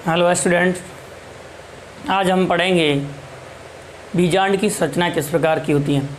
Hello student, आज हम पढ़ेंगे बीजांड की संरचना किस प्रकार की होती है।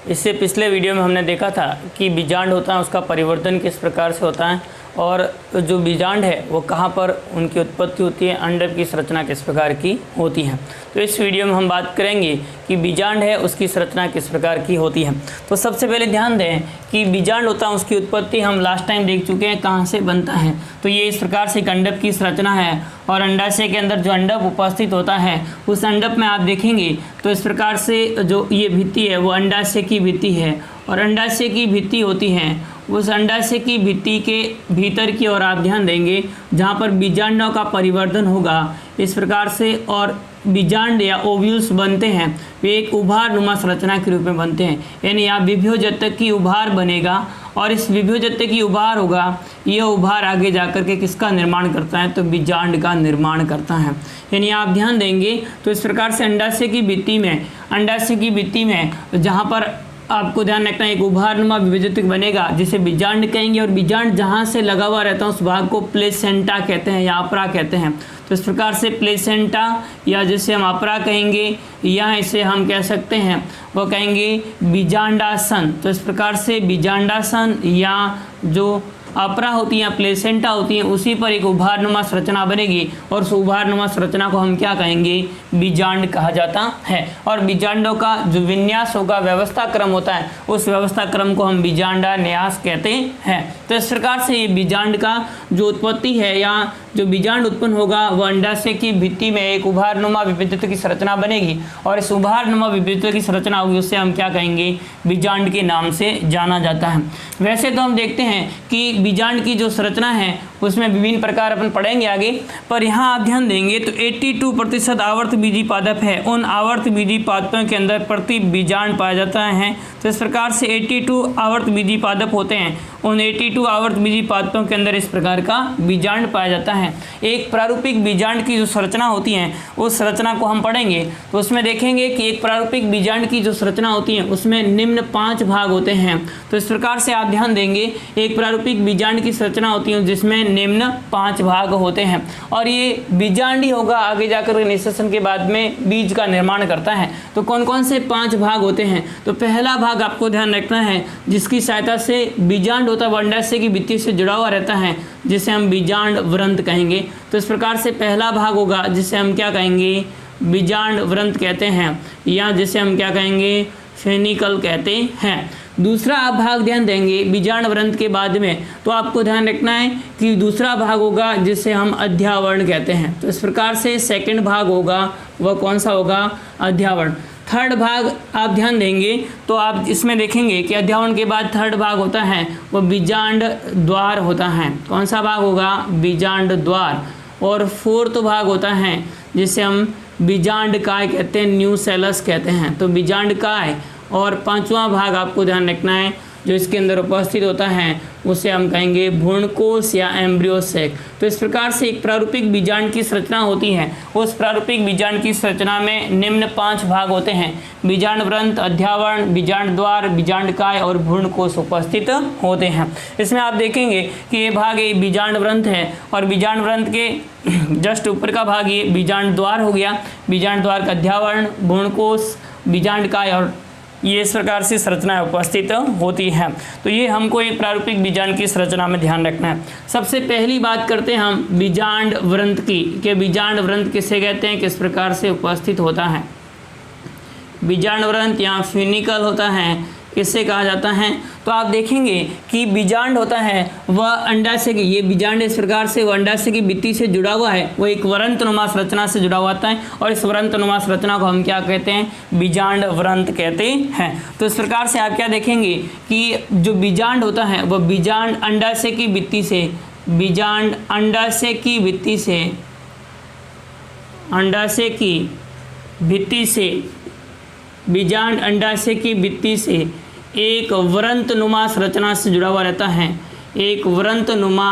इससे पिछले वीडियो में हमने देखा था कि बीजांड होता है उसका परिवर्तन किस प्रकार से होता है और जो बीजांड है वो कहाँ पर उनकी उत्पत्ति होती है, अंडक की संरचना किस प्रकार की होती है। तो इस वीडियो में हम बात करेंगे कि बीजांड है उसकी संरचना किस प्रकार की होती है। तो सबसे पहले ध्यान दें कि बीजांड होता है उसकी उत्पत्ति हम लास्ट टाइम देख चुके हैं कहाँ से बनता है। तो ये इस प्रकार से एक अंडक की संरचना है और अंडाशय के अंदर जो अंडक उपस्थित होता है उस अंडक में आप देखेंगे तो इस प्रकार से जो ये भित्ति है वो अंडाशय की भित्ति है और अंडाशय की भित्ति होती है उस अंडाशय की भित्ति के भीतर की ओर आप ध्यान देंगे जहाँ पर बीजांडों का परिवर्तन होगा इस प्रकार से और बीजांड या ओव्यूल्स बनते हैं वे एक उभार नुमा संरचना के रूप में बनते हैं। यानी यहाँ विभ्योजतक की उभार बनेगा और इस विभ्योजतक की उभार होगा, यह उभार आगे जाकर के किसका निर्माण करता है तो बीजांड का निर्माण करता है। यानी आप ध्यान देंगे तो इस प्रकार से अंडाशय की भित्ति में जहाँ पर आपको ध्यान रखना है एक उभारनुमा विभ्योजतक बनेगा जिसे बीजांड कहेंगे और बीजांड जहाँ से लगा हुआ रहता है उस भाग को प्लेसेंटा कहते हैं या अपरा कहते हैं। तो इस प्रकार से प्लेसेंटा या जिसे हम अपरा कहेंगे या इसे हम कह सकते हैं वो कहेंगे बीजांडासन। तो इस प्रकार से बीजांडासन या जो अपरा होती है प्लेसेंटा होती है उसी पर एक उभारनुमा संरचना बनेगी और उस उभारनुमा संरचना को हम क्या कहेंगे बीजांड कहा जाता है। और बीजांडों का जो विन्यास होगा व्यवस्था क्रम होता है उस व्यवस्था क्रम को हम बीजांडा न्यास कहते हैं। तो इस प्रकार से ये बीजांड का जो उत्पत्ति है या जो बीजांड उत्पन्न होगा वह अंडाशय की भित्ति में एक उभारनुमा विभ्योजतक की संरचना बनेगी और इस उभारनुमा विभ्योजतक की संरचना होगी उससे हम क्या कहेंगे बीजांड के नाम से जाना जाता है। वैसे तो हम देखते हैं कि बीजांड की जो संरचना है उसमें विभिन्न प्रकार अपन पढ़ेंगे आगे, पर यहाँ आप ध्यान देंगे तो 82% आवर्त बीजी पादप है। उन आवर्त बीजी पादपों के अंदर प्रति बीजांड पाया जाता है। तो इस प्रकार से 82 आवर्त बीजी पादप होते हैं, उन 82 आवर्त बीजी पादपों के अंदर इस प्रकार का बीजांड पाया जाता है। एक प्रारूपिक बीजांड की जो संरचना होती है उस संरचना को हम पढ़ेंगे तो उसमें देखेंगे कि एक प्रारूपिक बीजांड की जो संरचना होती है उसमें निम्न 5 भाग होते हैं। तो इस प्रकार से आप ध्यान देंगे एक प्रारूपिक बीजांड की संरचना होती है जिसमें निम्न 5 भाग होते हैं और ये बीजांड ही होगा आगे जाकर निषेचन के बाद में बीज का निर्माण करता है। तो कौन कौन से 5 भाग होते हैं तो पहला भाग आपको ध्यान रखना है जिसकी सहायता से बीजांड होता है वह अंडाशय की भित्ति से जुड़ा हुआ रहता है जिसे हम बीजांड व्रंत कहेंगे। तो इस प्रकार से पहला भाग होगा जिसे हम क्या कहेंगे बीजांड व्रंत कहते हैं या जिसे हम क्या कहेंगे फेनिकल कहते हैं। दूसरा आप भाग ध्यान देंगे बीजांड व्रंत के बाद में तो आपको ध्यान रखना है कि दूसरा भाग होगा जिसे हम अध्यावरण कहते हैं। तो इस प्रकार से सेकंड भाग होगा वह कौन सा होगा अध्यावरण। थर्ड भाग आप ध्यान देंगे तो आप इसमें देखेंगे कि अध्यावरण के बाद थर्ड भाग होता है वो बीजांड द्वार होता है। कौन सा भाग होगा बीजांड द्वार। और फोर्थ भाग होता है जिसे हम बीजांड काय कहते हैं, न्यूसेलस कहते हैं। तो बीजांड काय और 5वां भाग आपको ध्यान रखना है जो इसके अंदर उपस्थित होता है उसे हम कहेंगे भ्रूणकोश या एम्ब्रियोसेक। तो इस प्रकार से एक प्रारूपिक बीजांड की संरचना होती है। उस प्रारूपिक बीजांड की संरचना में निम्न 5 भाग होते हैं बीजांड व्रंत, अध्यावरण, बीजांड द्वार, बीजांड काय और भ्रूणकोश उपस्थित होते हैं। इसमें आप देखेंगे कि ये भाग ये बीजांड व्रंत है और बीजांड व्रंत के जस्ट ऊपर का भाग ये बीजांड द्वार हो गया। बीजांड द्वार का अध्यावरण, भ्रूणकोश, बीजांड काय और ये इस प्रकार से संरचना उपस्थित होती है। तो ये हमको एक प्रारूपिक बीजांड की संरचना में ध्यान रखना है। सबसे पहली बात करते हैं हम बीजांड व्रंत की कि बीजांड व्रंत किसे कहते हैं, किस प्रकार से उपस्थित होता है। बीजांड व्रंत या फिनिकल होता है किससे कहा जाता है तो आप देखेंगे कि बीजांड होता है वह अंडाशय की, ये बीजांड इस प्रकार से वह अंडाशय की भित्ति से जुड़ा हुआ है, वो एक वृंतनुमा संरचना से जुड़ा हुआ होता है और इस वृंतनुमा संरचना को हम क्या कहते हैं बीजांड व्रंत कहते हैं। तो इस प्रकार से आप क्या देखेंगे कि जो बीजांड होता है वह बीजांड अंडाशय की भित्ति से बीजांड अंडाशय की भित्ति से बीजांड अंडाशय की भित्ति से एक वृंतनुमा संरचना से जुड़ा हुआ रहता है, एक वृंतनुमा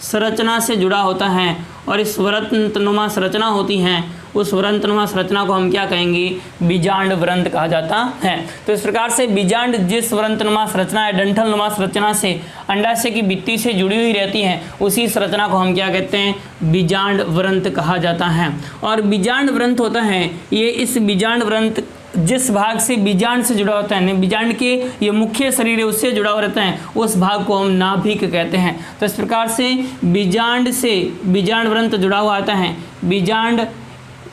संरचना से जुड़ा होता है और इस वृंतनुमा संरचना होती है उस वृंतनुमा संरचना को हम क्या कहेंगे, बीजांड वृंत कहा जाता है। तो इस प्रकार से बीजांड जिस वृंतनुमा संरचना या डंठलनुमा संरचना से अंडाशय की भित्ति से जुड़ी हुई रहती है उसी संरचना को हम क्या कहते हैं, बीजांड वृंत कहा जाता है। और बीजांड वृंत होता है ये, इस बीजांड वृंत जिस भाग से बीजांड से जुड़ा होता है, बीजांड के ये मुख्य शरीर है उससे जुड़ा हुआ रहता है, उस भाग को हम नाभिक कहते हैं। तो इस प्रकार से बीजांड से बीजांड वृंत जुड़ा हुआ आता है। बीजांड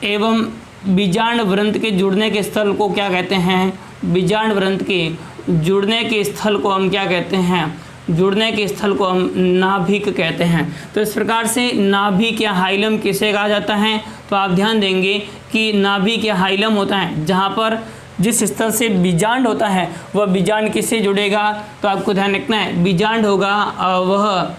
एवं बीजांड वृंत के जुड़ने के स्थल को क्या कहते हैं, बीजांड वृंत के जुड़ने के स्थल को हम क्या कहते हैं, जुड़ने के स्थल को हम नाभिक कहते हैं। तो इस प्रकार से नाभिक या हाइलम किसे कहा जाता है, तो आप ध्यान देंगे कि नाभिक या हाइलम होता है जहाँ पर जिस स्थल से बीजांड होता है वह बीजांड किससे जुड़ेगा, तो आपको ध्यान रखना है बीजांड होगा वह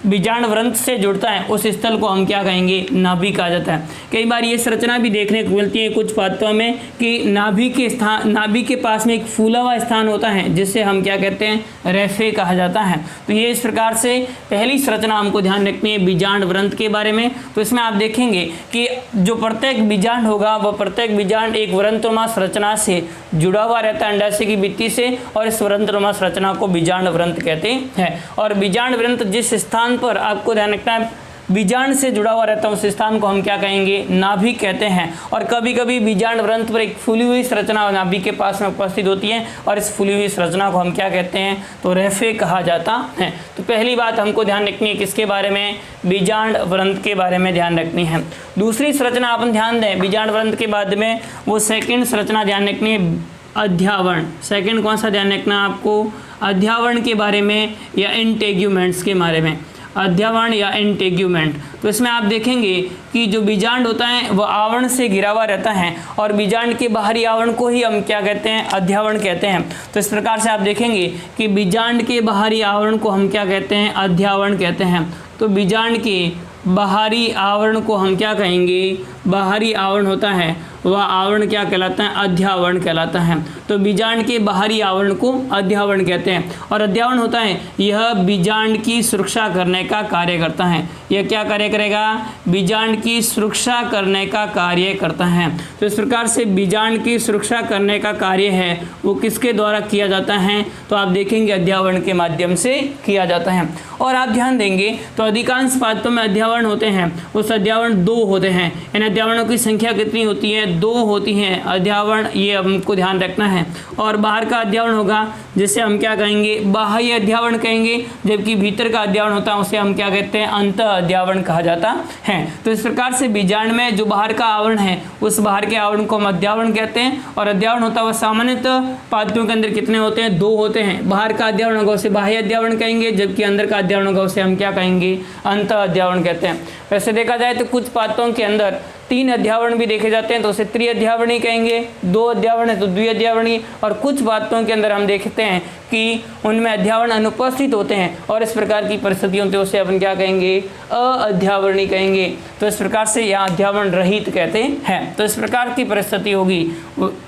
बीजांड वृंत से जुड़ता है, उस स्थल को हम क्या कहेंगे, नाभिक कहा जाता है। कई बार ये संरचना भी देखने को मिलती है कुछ पात्रों में कि नाभिक के स्थान, नाभिक के पास में एक फूला हुआ स्थान होता है जिससे हम क्या कहते हैं, रेफे कहा जाता है। तो ये इस प्रकार से पहली संरचना हमको ध्यान रखनी है बीजांड वृंत के बारे में। तो इसमें आप देखेंगे कि जो प्रत्येक बीजांड होगा वह प्रत्येक बीजांड एक वृंतनुमा संरचना से जुड़ा हुआ रहता है अंडाशय की भित्ति से, और इस वृंतनुमा संरचना को बीजांड वृंत कहते हैं। और बीजांड वृंत जिस स्थान पर आपको ध्यान रखना है बीजांड से जुड़ा हुआ रहता है उस स्थान को हम क्या कहेंगे, नाभिक कहते हैं। और कभी कभी बीजांड वृंत पर एक फूली हुई संरचना नाभिक के पास में उपस्थित होती है और इस फूली हुई संरचना को हम क्या कहते हैं, तो रेफे कहा जाता है। तो पहली बात हमको ध्यान रखनी है किसके बारे में, बीजांड वृंत के बारे में ध्यान रखनी है। दूसरी संरचना अपन ध्यान दें बीजांड वृंत के बाद में, वो सेकेंड संरचना ध्यान रखनी है अध्यावरण। सेकेंड कौन सा ध्यान रखना है आपको, अध्यावरण के बारे में या इंटेग्यूमेंट्स के बारे में, अध्यावरण या इंटेग्यूमेंट। तो इसमें आप देखेंगे कि जो बीजांड होता है वह आवरण से घिरा हुआ रहता है और बीजांड के बाहरी आवरण को ही हम क्या कहते हैं, अध्यावरण कहते हैं। तो इस प्रकार से आप देखेंगे कि बीजांड के बाहरी आवरण को हम क्या कहते हैं, अध्यावरण कहते हैं। तो बीजांड के बाहरी आवरण को हम क्या कहेंगे, बाहरी आवरण होता है वह आवरण क्या कहलाता है, अध्यावरण कहलाता है। तो बीजांड के बाहरी आवरण को अध्यावरण कहते हैं। और अध्यावरण होता है यह बीजांड की सुरक्षा करने का कार्य करता है। यह क्या कार्य करेगा, बीजांड की सुरक्षा करने का कार्य करता है। तो इस प्रकार से बीजांड की सुरक्षा करने का कार्य है वो किसके द्वारा किया जाता है, तो आप देखेंगे अध्यावरण के माध्यम से किया जाता है। और आप ध्यान देंगे तो अधिकांश पात्रों में अध्यावरण होते हैं, उस अध्यावरण 2 होते हैं। इन अध्यावरणों की संख्या कितनी होती है, 2 होती हैं अध्यावरण, ये हमको ध्यान रखना है। और बाहर का अध्यावरण होगा जिसे हम क्या कहेंगे, बाह्य अध्यावरण कहेंगे, जबकि भीतर का अध्यावरण होता है उसे हम क्या कहते हैं, अंत अध्यावरण कहा जाता है। तो इस प्रकार से बीजांड में जो बाहर का आवरण है उस बाहर के आवरण को हम अध्यावरण कहते हैं। और अध्यावरण होता है वह सामान्यतः पात्रों के अंदर कितने होते हैं, 2 होते हैं। बाहर का अध्यावरण होगा उसे बाह्य अध्यावरण कहेंगे, जबकि अंदर का अध्यावरण होगा उसे हम क्या कहेंगे, अंत अध्यावरण कहते हैं। वैसे देखा जाए तो कुछ पात्रों के अंदर 3 अध्यावरण भी देखे जाते हैं तो उसे त्रिअध्यावरणी कहेंगे, 2 अध्यावरण है तो द्विअध्यावरणी। और कुछ पात्रों के अंदर हम देखते हैं कि उनमें अध्यावरण अनुपस्थित होते हैं और इस प्रकार की परिस्थिति होती है उसे अपन क्या कहेंगे, अध्यावरणी कहेंगे। तो इस प्रकार से यहाँ अध्यावरण रहित कहते हैं। तो इस प्रकार की परिस्थिति होगी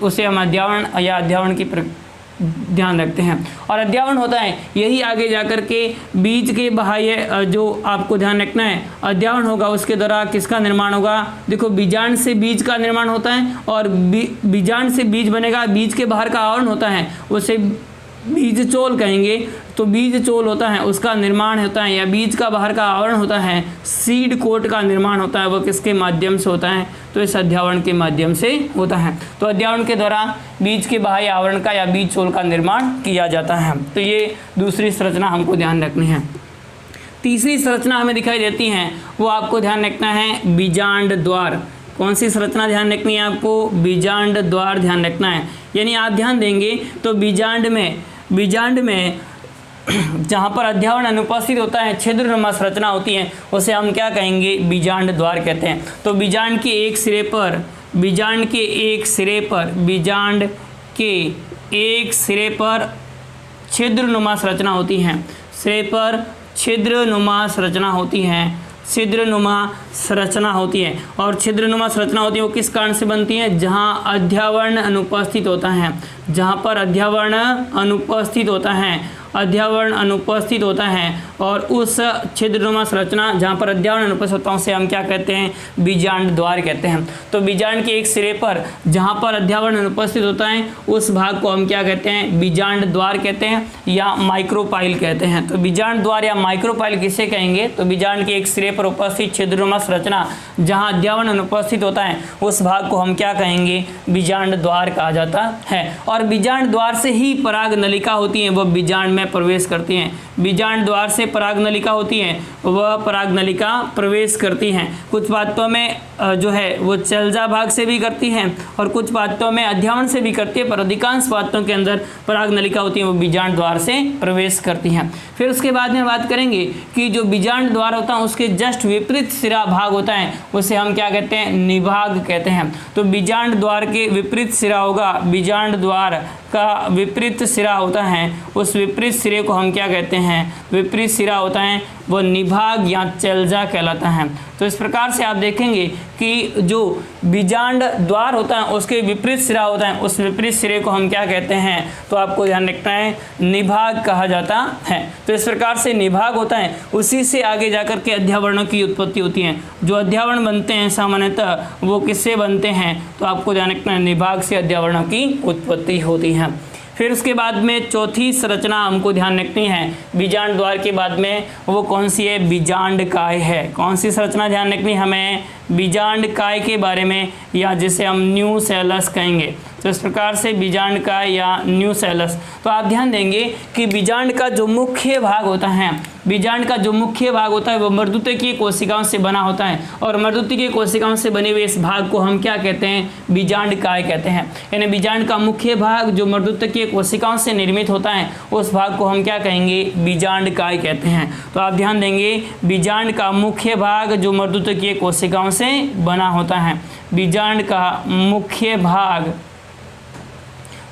उसे हम अध्यावरण या अध्यावरण की ध्यान रखते हैं। और अध्यावरण होता है यही आगे जाकर के बीज के बाह्य जो आपको ध्यान रखना है, अध्यावरण होगा उसके द्वारा किसका निर्माण होगा, देखो बीजांड से बीज का निर्माण होता है और बीजांड से बीज बनेगा, बीज के बाहर का आवरण होता है उसे बीज चोल कहेंगे। तो बीज चोल होता है उसका निर्माण होता है, या बीज का बाहर का आवरण होता है, सीड कोट का निर्माण होता है, वो किसके माध्यम से होता है, तो इस अध्यावरण के माध्यम से होता है। तो अध्यावरण के द्वारा बीज के बाह्य आवरण का या बीज चोल का निर्माण किया जाता है। तो ये दूसरी संरचना हमको ध्यान रखनी है। तीसरी संरचना हमें दिखाई देती है वो आपको ध्यान रखना है बीजांड द्वार। कौन सी संरचना ध्यान रखनी है आपको, बीजांड द्वार ध्यान रखना है। यानी आप ध्यान देंगे तो बीजांड में जहाँ पर अध्यावरण अनुपस्थित होता है, छिद्रनुमा संरचना होती है, उसे हम क्या कहेंगे, बीजांड द्वार कहते हैं। तो बीजांड के एक सिरे पर छिद्रनुमा संरचना होती है, सिरे पर छिद्रनुमा संरचना होती है। और छिद्रनुमा संरचना होती है वो किस कारण से बनती है, जहाँ अध्यावरण अनुपस्थित होता है, जहाँ पर अध्यावरण अनुपस्थित होता है। अध्यावरण अनुपस्थित होता है और उस छिद्रनुमा संरचना जहाँ पर अध्यावरण अनुपस्थित होता है उसे हम क्या कहते हैं, बीजांड द्वार कहते हैं। तो बीजांड के एक सिरे पर जहाँ पर अध्यावरण अनुपस्थित होता है उस भाग को हम क्या कहते हैं, बीजांड द्वार कहते हैं या माइक्रोपाइल कहते हैं। तो बीजांड द्वार या माइक्रोपाइल किसे कहेंगे, तो बीजांड के एक सिरे पर उपस्थित छिद्रनुमा संरचना जहाँ अध्यावरण अनुपस्थित होता है उस भाग को हम क्या कहेंगे, बीजांड द्वार कहा जाता है। और बीजांड द्वार से ही पराग नलिका होती है, वह बीजांड में प्रवेश करती हैं। बीजांड द्वार से पराग नलिका होती है, वह पराग नलिका प्रवेश करती हैं। कुछ पात्रों में जो है वो चलजा भाग से भी करती हैं और कुछ पात्रों में अध्यावरण से भी करती है, पर अधिकांश पात्रों के अंदर पराग नलिका होती है वो बीजांड द्वार से प्रवेश करती हैं। फिर उसके बाद में बात करेंगे कि जो बीजांड द्वार होता है उसके जस्ट विपरीत सिरा भाग होता है उसे हम क्या कहते हैं, निभाग कहते हैं। तो बीजांड द्वार के विपरीत सिरा होगा, बीजांड द्वार का विपरीत सिरा होता है, उस विपरीत सिरे को हम क्या कहते हैं, विपरीत सिरा होता है वो निभाग या चलजा कहलाता है। तो इस प्रकार से आप देखेंगे कि जो बीजांड द्वार होता है उसके विपरीत सिरा होता है, उस विपरीत सिरे को हम क्या कहते हैं, तो आपको ध्यान रखना है निभाग कहा जाता है। तो इस प्रकार से निभाग होता है, उसी से आगे जाकर के अध्यावरणों की उत्पत्ति होती है। जो अध्यावरण बनते हैं सामान्यतः वो किससे बनते हैं, तो आपको ध्यान रखना है निभाग से अध्यावरणों की उत्पत्ति होती है। फिर उसके बाद में चौथी संरचना हमको ध्यान रखनी है बीजांड द्वार के बाद में, वो कौन सी है, बीजांड काय है। कौन सी संरचना ध्यान रखनी हमें, बीजांड काय के बारे में, या जिसे हम न्यूसेलस कहेंगे। तो इस प्रकार से बीजांड काय या न्यूसेलस। तो आप ध्यान देंगे कि बीजांड का जो मुख्य भाग होता है, बीजांड का जो मुख्य भाग होता है वो मर्दुतकीय कोशिकाओं से बना होता है और मर्दुतकीय कोशिकाओं से बने हुए इस भाग को हम क्या कहते हैं, बीजांड काय कहते हैं। यानी बीजांड का मुख्य भाग जो मर्दुतकीय कोशिकाओं से निर्मित होता है उस भाग को हम क्या कहेंगे, बीजांड काय कहते हैं। तो आप ध्यान देंगे बीजांड का मुख्य भाग जो मर्दुतकीय कोशिकाओं से बना होता है, बीजांड का मुख्य भाग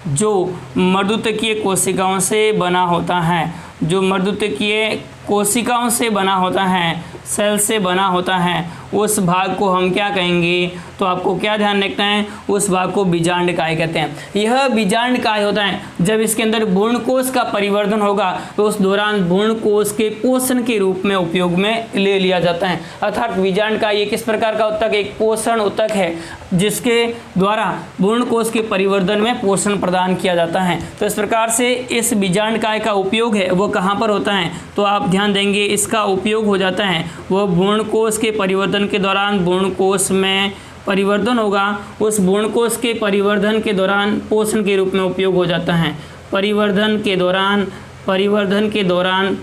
जो मर्दुतकीय कोशिकाओं से बना होता है, जो मर्दुतकीय कोशिकाओं से बना होता है, सेल से बना होता है, उस भाग को हम क्या कहेंगे, तो आपको क्या ध्यान रखना है, उस भाग को बीजांड काय कहते हैं। यह बीजांड काय होता है जब इसके अंदर भ्रूणकोश का परिवर्धन होगा तो उस दौरान भ्रूणकोश के पोषण के रूप में उपयोग में ले लिया जाता है। अर्थात बीजांड काय ये किस प्रकार का उत्तक, एक पोषण उत्तक है जिसके द्वारा भ्रूणकोश के परिवर्धन में पोषण प्रदान किया जाता है। तो इस प्रकार से इस बीजांड काय का उपयोग है वो कहाँ पर होता है, तो आप ध्यान देंगे इसका उपयोग हो जाता है वो भ्रूणकोश के परिवर्धन के दौरान, भ्रूणकोश में परिवर्धन होगा, उस भ्रूणकोश के परिवर्धन के दौरान पोषण के रूप में उपयोग हो जाता है। परिवर्धन के दौरान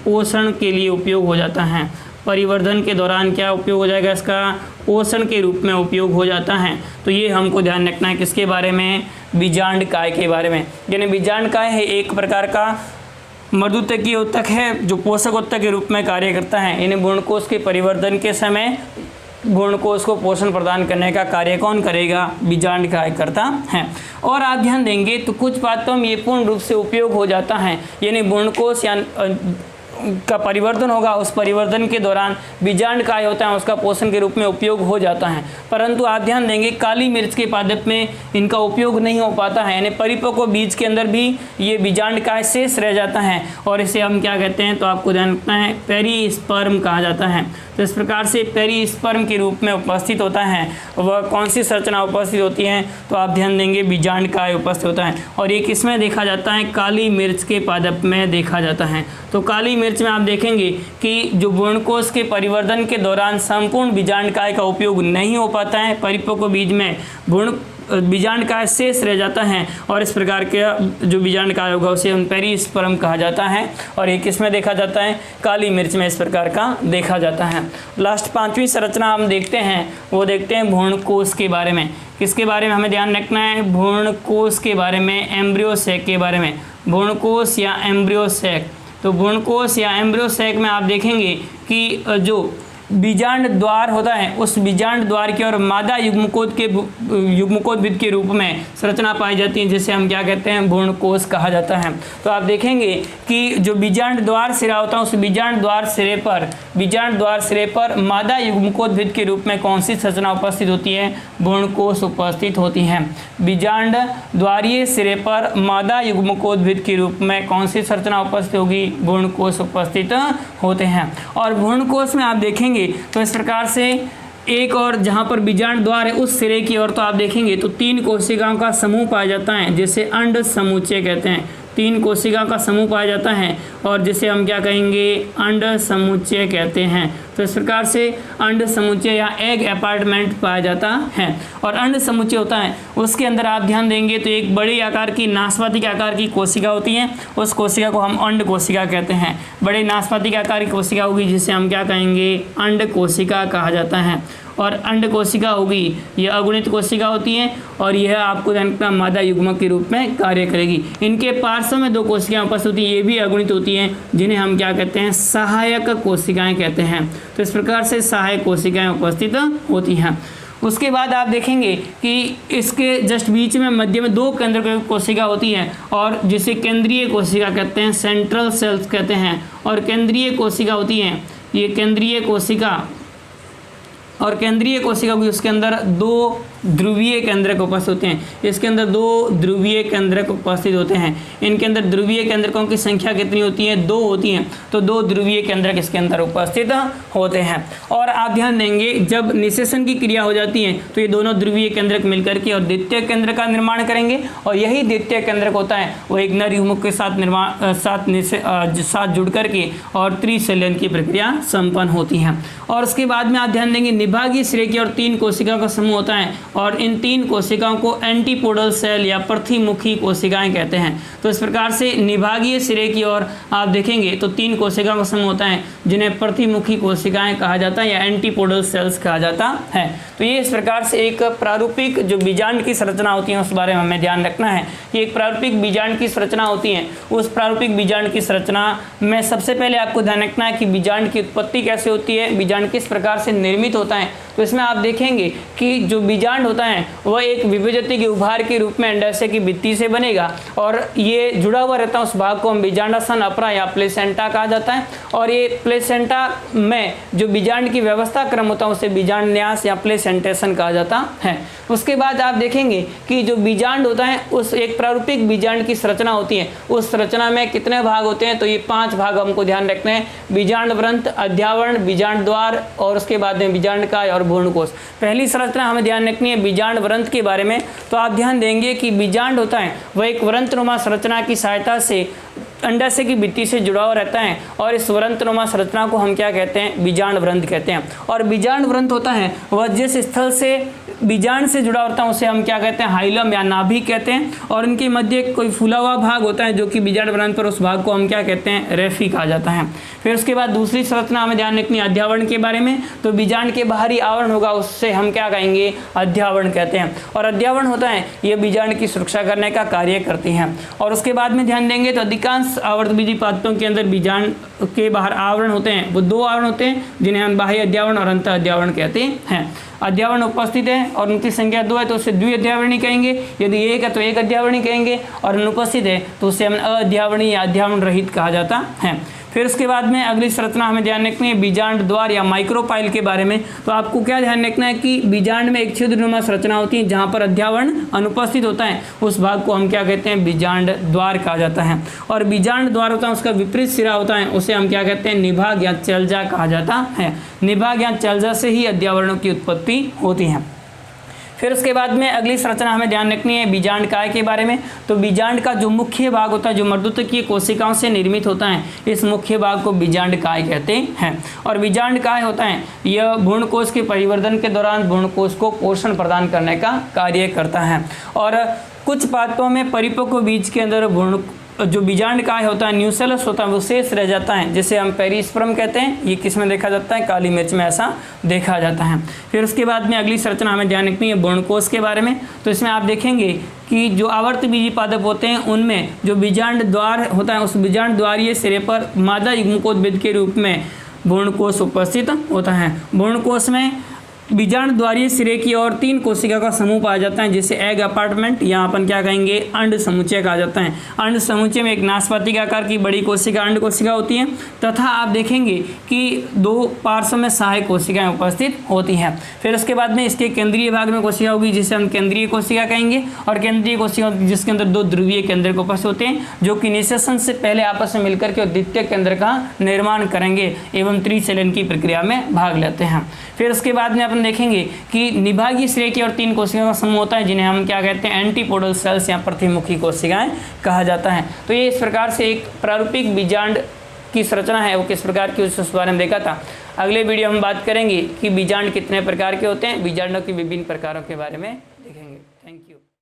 पोषण के लिए उपयोग हो जाता है। परिवर्धन के दौरान क्या उपयोग हो जाएगा, इसका पोषण के रूप में उपयोग हो जाता है। तो ये हमको ध्यान रखना है किसके बारे में, बीजांड काय के बारे में। यानी बीजांड काय है एक प्रकार का मर्दुतकीय उत्तक है जो पोषक उत्तक के रूप में कार्य करता है। यानी भ्रूणकोश के परिवर्धन के समय भ्रूणकोश को पोषण प्रदान करने का कार्य कौन करेगा, बीजांड काय करता है। और आप ध्यान देंगे तो कुछ पात्रों में ये पूर्ण रूप से उपयोग हो जाता है, यानी भ्रूणकोश या का परिवर्धन होगा, उस परिवर्धन के दौरान बीजांड काय होता है उसका पोषण के रूप में उपयोग हो जाता है। परंतु आप ध्यान देंगे काली मिर्च के पादप में इनका उपयोग नहीं हो पाता है, यानी परिपक्व बीज के अंदर भी ये बीजांड काय शेष रह जाता है और इसे हम क्या कहते हैं, तो आपको ध्यान रखना है पेरिस्पर्म कहा जाता है। तो इस प्रकार से पेरिस्पर्म के रूप में उपस्थित होता है। वह कौन सी संरचना उपस्थित होती है, तो आप ध्यान देंगे बीजांड काय उपस्थित होता है और ये किसमें देखा जाता है, काली मिर्च के पादप में देखा जाता है। तो काली मिर्च में आप देखेंगे कि जो भ्रूणकोश के परिवर्धन के दौरान संपूर्ण बीजांड काय का उपयोग नहीं हो पाता है, परिपक्व बीज में बीजांड काय शेष रह जाता है और इस प्रकार के जो बीजांड काय होगा उसे हम पेरिस्पर्म कहा जाता है और ये किस में देखा जाता है, काली मिर्च में इस प्रकार का देखा जाता है। लास्ट पांचवी संरचना हम देखते हैं, वो देखते हैं भ्रूणकोश के बारे में। किसके बारे में हमें ध्यान रखना है, भ्रूणकोश के बारे में, एम्ब्रियो सैक के बारे में। भ्रूणकोश या एम्ब्रियो सैक, तो भ्रूणकोश या एम्ब्रियो सैक में आप देखेंगे कि जो बीजांड द्वार होता है उस बीजांड द्वार की और मादा युग्मकोद्भिद के रूप में संरचना पाई जाती है जिसे हम क्या कहते हैं, भ्रूणकोश कहा जाता है। तो आप देखेंगे कि जो बीजांड द्वार सिरा होता है उस बीजांड द्वार सिरे पर बीजांड द्वार सिरे पर मादा युग्मकोद्भिद के रूप में कौन सी संरचना उपस्थित होती है? भ्रूणकोश उपस्थित होती है। बीजांड द्वारीय सिरे पर मादा युग्मकोद्भिद के रूप में कौन सी संरचना उपस्थित होगी? भ्रूणकोश उपस्थित होते हैं। और भ्रूणकोश में आप देखेंगे तो इस प्रकार से एक और जहाँ पर बीजांड द्वार है उस सिरे की ओर तो आप देखेंगे तो 3 कोशिकाओं का समूह पाया जाता है, जिसे अंड समुच्चय कहते हैं। 3 कोशिका का समूह पाया जाता है और जिसे हम क्या कहेंगे? अंड समुच्चय कहते हैं। तो इस प्रकार से अंड समुच्चय या एग अपार्टमेंट पाया जाता है। और अंड समुच्चय होता है उसके अंदर आप ध्यान देंगे तो एक बड़ी आकार की नाशपाती के आकार की कोशिका होती है, उस कोशिका को हम अंड कोशिका कहते हैं। बड़े नाशपाती के आकार की कोशिका होगी जिसे हम क्या कहेंगे? अंड कोशिका कहा जाता है। और अंड कोशिका होगी यह अगुणित कोशिका होती है और यह आपको ध्यान रखना मादा युग्मक के रूप में कार्य करेगी। इनके पार्श्व में 2 कोशिकाएं उपस्थित होती हैं, ये भी अगुणित होती हैं, जिन्हें हम क्या कहते हैं? सहायक कोशिकाएं कहते हैं। तो इस प्रकार से सहायक कोशिकाएं उपस्थित होती हैं। उसके बाद आप देखेंगे कि इसके जस्ट बीच में मध्य में 2 केंद्र कोशिका होती है और जिसे केंद्रीय कोशिका कहते हैं, सेंट्रल सेल्स कहते हैं। और केंद्रीय कोशिका होती है, ये केंद्रीय कोशिका और केंद्रीय कोशिका भी उसके अंदर 2 ध्रुवीय केंद्रक उपस्थित होते हैं। इसके अंदर 2 ध्रुवीय केंद्रक उपस्थित होते हैं। इनके अंदर ध्रुवीय केंद्रकों की संख्या कितनी होती है? 2 होती हैं। तो 2 ध्रुवीय केंद्रक इसके अंदर उपस्थित होते हैं। और आप ध्यान देंगे जब निषेचन की क्रिया हो जाती है तो ये दोनों ध्रुवीय केंद्रक मिलकर के और द्वितीय केंद्र का निर्माण करेंगे और यही द्वितीय केंद्रक होता है वो एक नर युग्मक के साथ जुड़ करके और त्रिशल्यन की प्रक्रिया संपन्न होती है। और उसके बाद में आप ध्यान देंगे निभागीय सिरे की और 3 कोशिकाओं का समूह होता है और इन 3 कोशिकाओं को एंटीपोडल सेल या प्रतिमुखी कोशिकाएं कहते हैं। तो इस प्रकार से निभागीय सिरे की ओर आप देखेंगे तो 3 कोशिकाओं का समूह होता है जिन्हें प्रतिमुखी कोशिकाएं कहा जाता है या एंटीपोडल सेल्स कहा जाता है। तो ये इस प्रकार से एक प्रारूपिक जो बीजांड की संरचना होती है उस बारे में हमें ध्यान रखना है कि एक प्रारूपिक बीजांड की संरचना होती है। उस प्रारूपिक बीजांड की संरचना में सबसे पहले आपको ध्यान रखना है कि बीजांड की उत्पत्ति कैसे होती है, बीजांड किस प्रकार से निर्मित होता है। तो इसमें आप देखेंगे कि जो बीजांड होता है वह एक विभजती के उभार के रूप में अंडाशय की भित्ति से बनेगा और ये जुड़ा हुआ रहता है। उस भाग को हम बीजांडासन अपरा या प्लेसेंटा कहा जाता है। और ये प्लेसेंटा में जो बीजांड की व्यवस्था क्रम होता है उसे बीजांड न्यास या प्लेसेंटेशन कहा जाता है। उसके बाद आप देखेंगे कि जो बीजांड होता है उस एक प्रारूपिक बीजांड की संरचना होती है, उस संरचना में कितने भाग होते हैं? तो ये 5 भाग हमको ध्यान रखने हैं। बीजांड व्रंत, अध्यावरण, बीजांड द्वार और उसके बाद में बीजांड काय और भ्रूणकोश। पहली संरचना हमें ध्यान रखनी है बीजांड व्रंत के बारे में। तो आप ध्यान देंगे कि बीजांड होता है वह एक व्रंतनुमा संरचना की सहायता से अंडाशय की भित्ति से जुड़ा हुआ रहता है और इस व्रंतनुमा संरचना को हम क्या कहते हैं? बीजांड व्रंत कहते हैं। और बीजांड व्रंत होता है वह जिस स्थल से बीजांड से जुड़ा होता है उसे हम क्या कहते हैं? हाइलम या नाभिक कहते हैं। और इनके मध्य कोई फूला हुआ भाग होता है जो कि बीजांड व्रंत पर, उस भाग को हम क्या कहते हैं? रेफी कहा जाता है। फिर उसके बाद दूसरी संरचना हमें ध्यान रखनी है अध्यावरण के बारे में। तो बीजांड के बाहरी आवरण होगा उससे हम क्या कहेंगे? अध्यावरण कहते हैं। और अध्यावरण होता है यह बीजांड की सुरक्षा करने का कार्य करती हैं। और उसके बाद में ध्यान देंगे तो अधिकांश आवर्तबीजी पादपों के अंदर बीजांड के बाहर आवरण होते हैं, वो 2 आवरण होते हैं जिन्हें हम बाह्य अध्यावरण और अंत अध्यावरण कहते हैं। अध्यावरण उपस्थित है और उनकी संख्या 2 है तो उसे द्विअध्यावरणी कहेंगे, यदि 1 है तो एक अध्यावरणी कहेंगे और अनुपस्थित है तो उसे हम अध्यावरणी या अध्यावरण रहित कहा जाता है। फिर उसके बाद में अगली संरचना हमें ध्यान रखनी है बीजांड द्वार या माइक्रोपाइल के बारे में। तो आपको क्या ध्यान रखना है कि बीजांड में एक छिद्रनुमा संरचना होती है जहाँ पर अध्यावरण अनुपस्थित होता है, उस भाग को हम क्या कहते हैं? बीजांड द्वार कहा जाता है। और बीजांड द्वार होता है उसका विपरीत सिरा होता है, उसे हम क्या कहते हैं? निभाग या चलजा कहा जाता है। निभाग या चलजा से ही अध्यावरणों की उत्पत्ति होती है। फिर उसके बाद में अगली संरचना हमें ध्यान रखनी है बीजांड काय के बारे में। तो बीजांड का जो मुख्य भाग होता है जो मर्दूतकीय कोशिकाओं से निर्मित होता है, इस मुख्य भाग को बीजांड काय कहते हैं। और बीजांड काय होता है यह भ्रूणकोश के परिवर्धन के दौरान भ्रूणकोश को पोषण प्रदान करने का कार्य करता है। और कुछ पादपों में परिपक्व बीज के अंदर भ्रूण जो बीजांड काय होता है न्यूसेलस होता है वो शेष रह जाता है, जिसे हम पेरिस्पर्म कहते हैं। ये किस में देखा जाता है? काली मिर्च में ऐसा देखा जाता है। फिर उसके बाद में अगली संरचना हमें ध्यान रखनी है भ्रूणकोश के बारे में। तो इसमें आप देखेंगे कि जो आवर्तबीजी पादप होते हैं उनमें जो बीजांड द्वार होता है उस बीजांड द्वारीय सिरे पर मादा युग्मकोद्भिद के रूप में भ्रूणकोश उपस्थित होता है। भ्रूणकोश में बीजांड द्वारीय सिरे की और 3 कोशिका का समूह पाया जाता है, जिसे एग अपार्टमेंट या अपन क्या कहेंगे अंड समुच्चय कहा जाता है। अंड समुच्चय में एक नाशपाती के आकार की बड़ी कोशिका अंड कोशिका होती है तथा आप देखेंगे कि 2 पार्श्व में सहायक कोशिकाएं उपस्थित होती हैं। फिर उसके बाद में इसके केंद्रीय भाग में कोशिका होगी जिसे हम केंद्रीय कोशिका कहेंगे, और केंद्रीय कोशिका जिसके अंदर 2 ध्रुवीय केंद्रक उपस्थित होते हैं जो कि निषेचन से पहले आपस में मिलकर के द्वितीय केंद्र का निर्माण करेंगे एवं त्रिचलन की प्रक्रिया में भाग लेते हैं। फिर उसके बाद में अपन देखेंगे कि निभागीय सिरे की और 3 कोशिकाओं का समूह होता है जिन्हें हम क्या कहते हैं एंटीपोडल सेल्स या प्रतिमुखी कोशिकाएं कहा जाता है। तो ये इस प्रकार से एक प्रारूपिक बीजांड की संरचना है वो किस प्रकार की उस बारे में देखा था। अगले वीडियो हम बात करेंगे कि बीजांड कितने प्रकार के होते हैं, बीजांडों के विभिन्न प्रकारों के बारे में देखेंगे। Thank you.